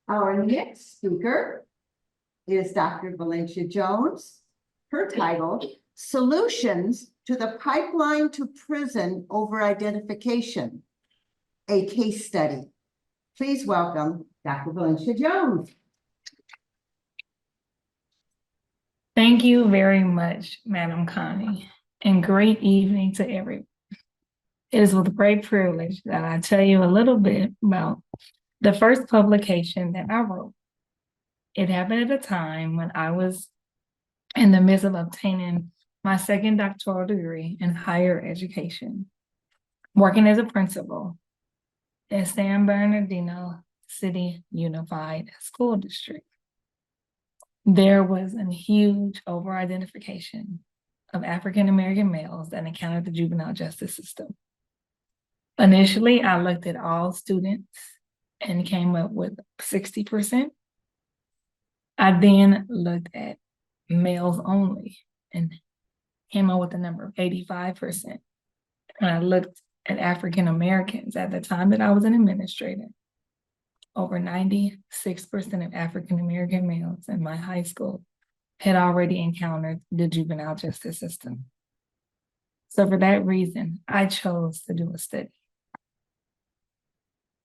Our next speaker is Dr. Valencia Jones. Her title, Solutions to the Pipeline to Prison Over Identification, a Case Study. Please welcome Dr. Valencia Jones. Thank you very much, Madam Connie, and great evening to everyone. It is with great privilege that I tell you a little bit about the first publication that I wrote. It happened at a time when I was in the midst of obtaining my second doctoral degree in higher education, working as a principal at San Bernardino City Unified School District. There was a huge over-identification of African-American males that encountered the juvenile justice system. Initially, I looked at all students and came up with 60%. I then looked at males only and came up with a number of 85%. And I looked at African Americans at the time that I was an administrator. Over 96% of African American males in my high school had already encountered the juvenile justice system. So for that reason, I chose to do a study.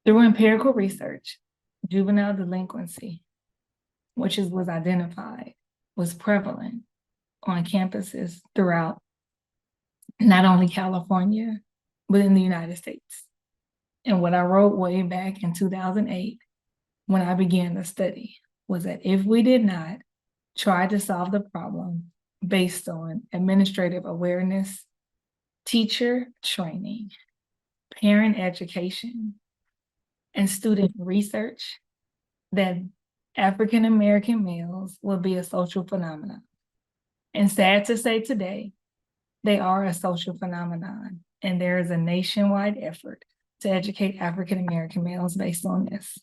Through empirical research, juvenile delinquency, which was identified, was prevalent on campuses throughout not only California, but in the United States. And what I wrote way back in 2008, when I began the study, was that if we did not try to solve the problem based on administrative awareness, teacher training, parent education, and student research, that African American males will be a social phenomenon. And sad to say today, they are a social phenomenon, and there is a nationwide effort to educate African American males based on this.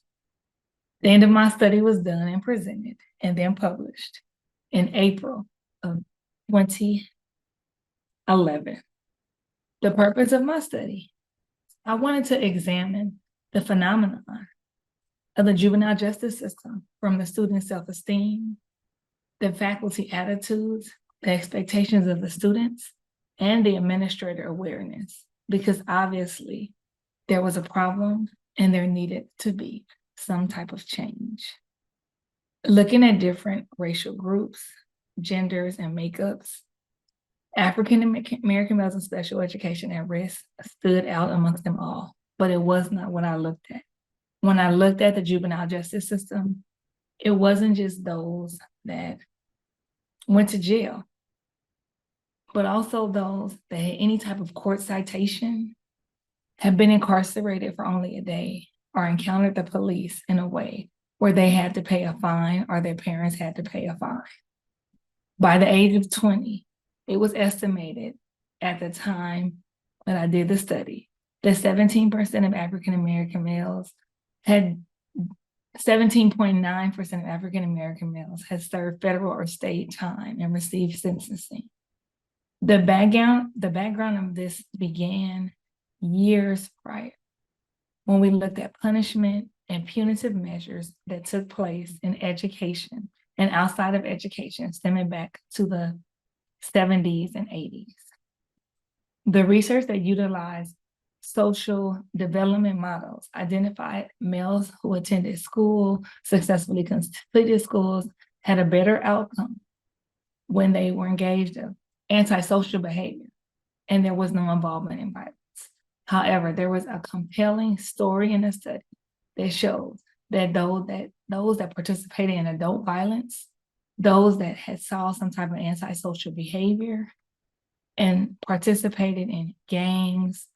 The end of my study was done and presented and then published in April of 2011. The purpose of my study, I wanted to examine the phenomenon of the juvenile justice system from the student self-esteem, the faculty attitudes, the expectations of the students, and the administrator awareness, because obviously there was a problem and there needed to be some type of change. Looking at different racial groups, genders, and makeups, African American males in special education at risk stood out amongst them all, but it was not what I looked at. When I looked at the juvenile justice system, it wasn't just those that went to jail, but also those that had any type of court citation, have been incarcerated for only a day, or encountered the police in a way where they had to pay a fine or their parents had to pay a fine. By the age of 20, it was estimated at the time that I did the study that 17% of African American males had 17.9% of African American males had served federal or state time and received sentencing. The background of this began years prior, when we looked at punishment and punitive measures that took place in education and outside of education, stemming back to the 70s and 80s. The research that utilized social development models identified males who attended school, successfully completed schools, had a better outcome when they were engaged in antisocial behavior, and there was no involvement in violence. However, there was a compelling story in the study that showed that those that participated in adult violence, those that had saw some type of antisocial behavior and participated in gangs,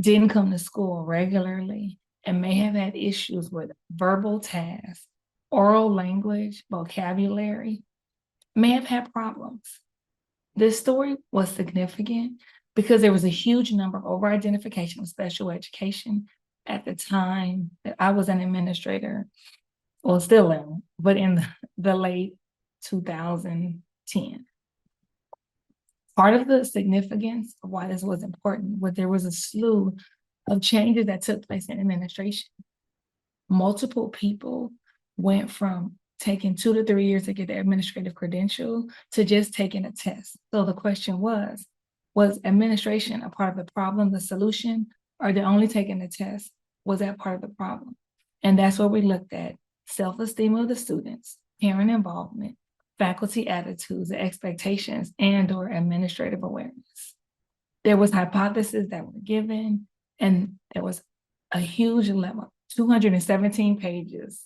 didn't come to school regularly, and may have had issues with verbal tasks, oral language, vocabulary, may have had problems. This story was significant because there was a huge number of over-identification of special education at the time that I was an administrator, well, still am, but in the late 2010. Part of the significance of why this was important was there was a slew of changes that took place in administration. Multiple people went from taking 2 to 3 years to get the administrative credential to just taking a test. So the question was administration a part of the problem, the solution, or the only taking the test? Was that part of the problem? And that's where we looked at self-esteem of the students, parent involvement, faculty attitudes, expectations, and/or administrative awareness. There was hypotheses that were given, and there was a huge level, 217 pages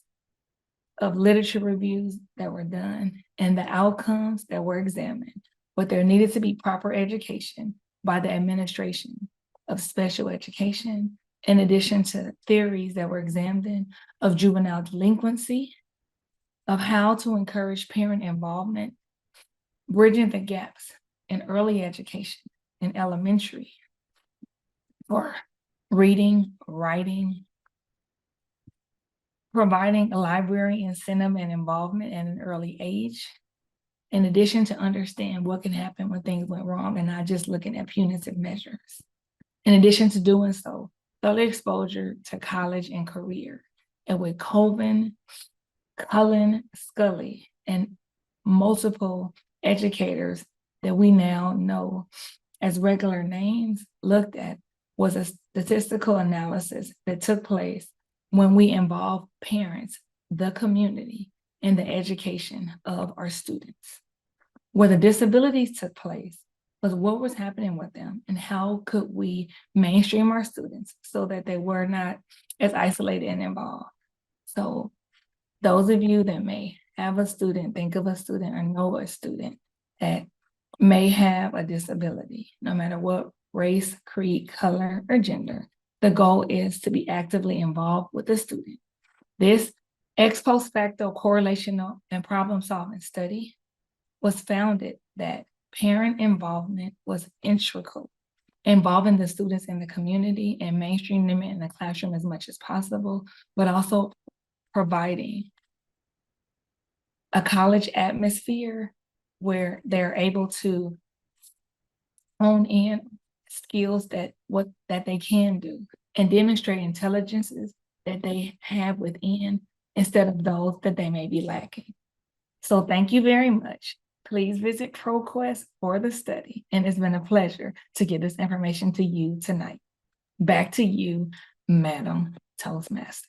of literature reviews that were done and the outcomes that were examined. But there needed to be proper education by the administration of special education, in addition to theories that were examined of juvenile delinquency, of how to encourage parent involvement, bridging the gaps in early education, in elementary, for reading, writing, providing a library incentive and involvement at an early age, in addition to understand what can happen when things went wrong and not just looking at punitive measures. In addition to doing so, early exposure to college and career. And with Colvin, Cullen, Scully, and multiple educators that we now know as regular names looked at, was a statistical analysis that took place when we involve parents, the community, in the education of our students. Where the disabilities took place was what was happening with them and how could we mainstream our students so that they were not as isolated and involved. So those of you that may have a student, think of a student, or know a student that may have a disability, no matter what race, creed, color, or gender, the goal is to be actively involved with the student. This ex post facto correlational and problem solving study was founded that parent involvement was integral, involving the students in the community and mainstreaming them in the classroom as much as possible, but also providing a college atmosphere where they're able to hone in skills that they can do and demonstrate intelligences that they have within instead of those that they may be lacking. So thank you very much. Please visit ProQuest for the study, and it's been a pleasure to get this information to you tonight. Back to you, Madam Toastmaster.